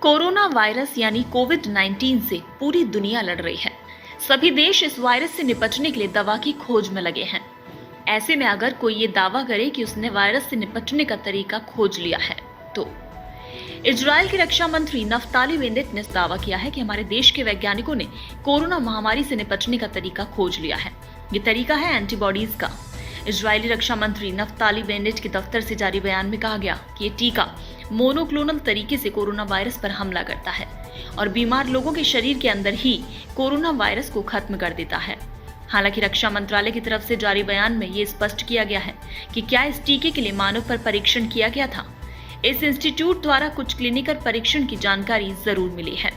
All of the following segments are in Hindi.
कोरोना वायरस यानी कोविड-19 से पूरी दुनिया लड़ रही है। सभी देश इस वायरस से निपटने के लिए दवा की खोज में लगे हैं। ऐसे में अगर कोई ये दावा करे कि उसने वायरस से निपटने का तरीका खोज लिया है, तो इजराइल के रक्षा मंत्री नफ्ताली बेनेट ने दावा किया है कि हमारे देश के वैज्ञानिकों ने कोरोना महामारी से निपटने का तरीका खोज लिया है। ये तरीका है एंटीबॉडीज का। इजरायली रक्षा मंत्री नफ्ताली बेनेट के दफ्तर से जारी बयान में कहा गया कि ये टीका मोनोक्लोनल तरीके से कोरोना वायरस पर हमला करता है और बीमार लोगों के शरीर के अंदर ही कोरोना वायरस को खत्म कर देता है। हालांकि रक्षा मंत्रालय की तरफ से जारी बयान में ये स्पष्ट किया गया है कि क्या इस टीके के लिए मानव पर परीक्षण किया गया था। इस इंस्टीट्यूट द्वारा कुछ क्लिनिकल परीक्षण की जानकारी जरूर मिली है।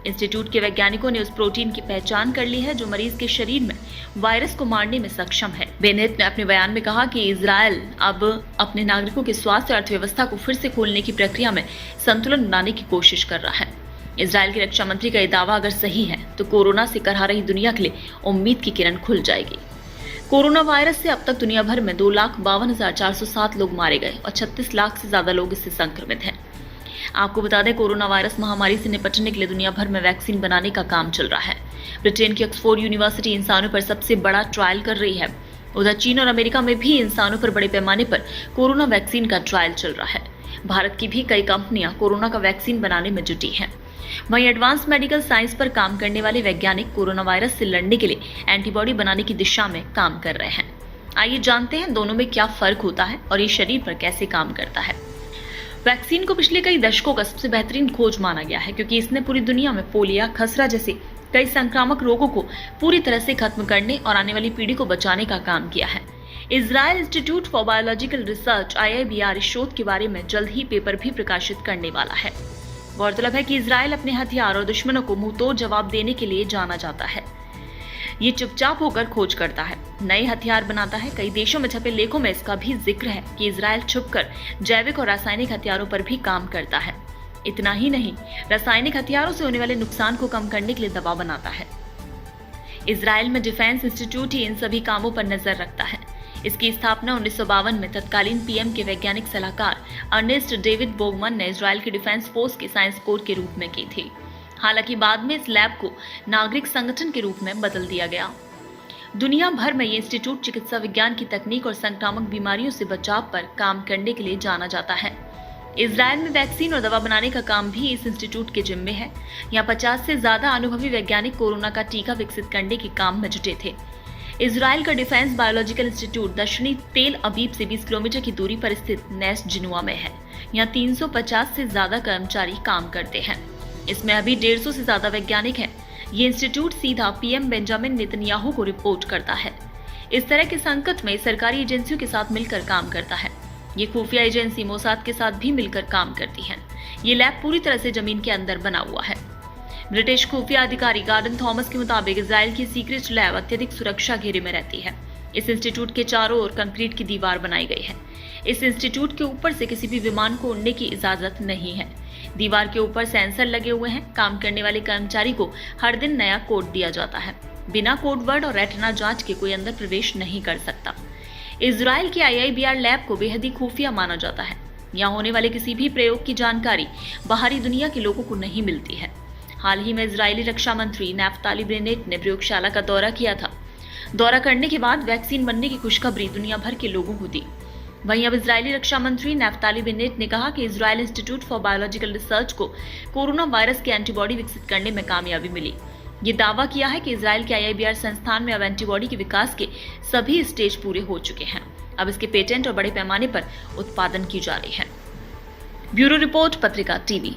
इंस्टीट्यूट के वैज्ञानिकों ने उस प्रोटीन की पहचान कर ली है जो मरीज के शरीर में वायरस को मारने में सक्षम है। बेनेट ने अपने बयान में कहा कि इजराइल अब अपने नागरिकों के स्वास्थ्य और अर्थव्यवस्था को फिर से खोलने की प्रक्रिया में संतुलन बनाने की कोशिश कर रहा है। इजराइल के रक्षा मंत्री का यह दावा अगर सही है तो कोरोना से करहा रही दुनिया के लिए उम्मीद की किरण खुल जाएगी। कोरोना वायरस से अब तक दुनिया भर में 2,52,407 लोग मारे गए और 36 लाख से ज्यादा लोग इससे संक्रमित हैं। आपको बता दें, कोरोना वायरस महामारी से निपटने के लिए दुनिया भर में वैक्सीन बनाने का काम चल रहा है। ब्रिटेन की ऑक्सफोर्ड यूनिवर्सिटी इंसानों पर सबसे बड़ा ट्रायल कर रही है। उधर चीन और अमेरिका में भी इंसानों पर बड़े पैमाने पर कोरोना वैक्सीन का ट्रायल चल रहा है। भारत की भी कई कंपनियां कोरोना का वैक्सीन बनाने में जुटी हैं। वहीं एडवांस मेडिकल साइंस पर काम करने वाले वैज्ञानिक कोरोना वायरस से लड़ने के लिए एंटीबॉडी बनाने की दिशा में काम कर रहे हैं। आइए जानते हैं दोनों में क्या फर्क होता है और ये शरीर पर कैसे काम करता है। वैक्सीन को पिछले कई दशकों का सबसे बेहतरीन खोज माना गया है क्योंकि इसने पूरी दुनिया में पोलियो, खसरा जैसे कई संक्रामक रोगों को पूरी तरह से खत्म करने और आने वाली पीढ़ी को बचाने का काम किया है। Israel institute for biological research IIBR इस शोध के बारे में जल्द ही पेपर भी प्रकाशित करने वाला है। गौरतलब है कि इजराइल अपने हथियार और दुश्मनों को मुंहतोड़ जवाब देने के लिए जाना जाता है। ये चुपचाप होकर खोज करता है, नए हथियार बनाता है। कई देशों में छपे लेखों में इसका भी जिक्र है कि इजराइल छुपकर जैविक और रासायनिक हथियारों पर भी काम करता है। इतना ही नहीं, रासायनिक हथियारों से होने वाले नुकसान को कम करने के लिए दवा बनाता है। इजराइल में डिफेंस इंस्टीट्यूट ही इन सभी कामों पर नजर रखता है। इसकी स्थापना 1952 में तत्कालीन PM के वैज्ञानिक सलाहकार अर्नेस्ट डेविड बोगमन ने इजराइल के डिफेंस फोर्स के साइंस कोर के रूप में की थी। हालांकि बाद में इस लैब को नागरिक संगठन के रूप में बदल दिया गया। दुनिया भर में ये इंस्टीट्यूट चिकित्सा विज्ञान की तकनीक और संक्रामक बीमारियों से बचाव पर काम करने के लिए जाना जाता है। इजराइल में वैक्सीन और दवा बनाने का काम भी इस इंस्टीट्यूट के जिम्मे है। यहाँ 50 से ज्यादा अनुभवी वैज्ञानिक कोरोना का टीका विकसित करने के काम में जुटे थे। इजराइल का डिफेंस बायोलॉजिकल इंस्टीट्यूट दक्षिणी तेल अबीब से 20 किलोमीटर की दूरी पर स्थित नेस जिनुआ में है। यहाँ 350 से ज्यादा कर्मचारी काम करते हैं। इसमें अभी 150 से ज्यादा वैज्ञानिक हैं। ये इंस्टीट्यूट सीधा PM बेंजामिन नेतन्याहू को रिपोर्ट करता है। इस तरह के संकट में सरकारी एजेंसियों के साथ मिलकर काम करता है। ये खुफिया एजेंसी मोसाद के साथ भी मिलकर काम करती है। ये लैब पूरी तरह से जमीन के अंदर बना हुआ है। ब्रिटिश खुफिया अधिकारी गार्डन थॉमस के मुताबिक इजराइल की सीक्रेट लैब अत्यधिक सुरक्षा घेरे में रहती है। इस इंस्टीट्यूट के चारों ओर कंक्रीट की दीवार बनाई गई है। इस इंस्टीट्यूट के ऊपर से किसी भी विमान को उड़ने की इजाजत नहीं है। दीवार के ऊपर सेंसर लगे हुए हैं। काम करने वाले कर्मचारी को हर दिन नया कोड दिया जाता है। बिना कोड वर्ड और रेटिना जांच के कोई अंदर प्रवेश नहीं कर सकता। इजराइल की IIBR लैब को बेहद ही खुफिया माना जाता है। यहाँ होने वाले किसी भी प्रयोग की जानकारी बाहरी दुनिया के लोगों को नहीं मिलती है। हाल ही में इजरायली रक्षा मंत्री नफ्ताली बेनेट ने प्रयोगशाला का दौरा किया था। दौरा करने के बाद वैक्सीन बनने की खुशखबरी दुनिया भर के लोगों को दी। वहीं अब इजरायली रक्षा मंत्री नफ्ताली बेनेट ने कहा कि Israel institute for biological research को कोरोना वायरस की एंटीबॉडी विकसित करने में कामयाबी मिली। ये दावा किया है कि इजराइल के IIBR संस्थान में अब एंटीबॉडी के विकास के सभी स्टेज पूरे हो चुके हैं। अब इसके पेटेंट और बड़े पैमाने पर उत्पादन की जा रही है। ब्यूरो रिपोर्ट, पत्रिका TV।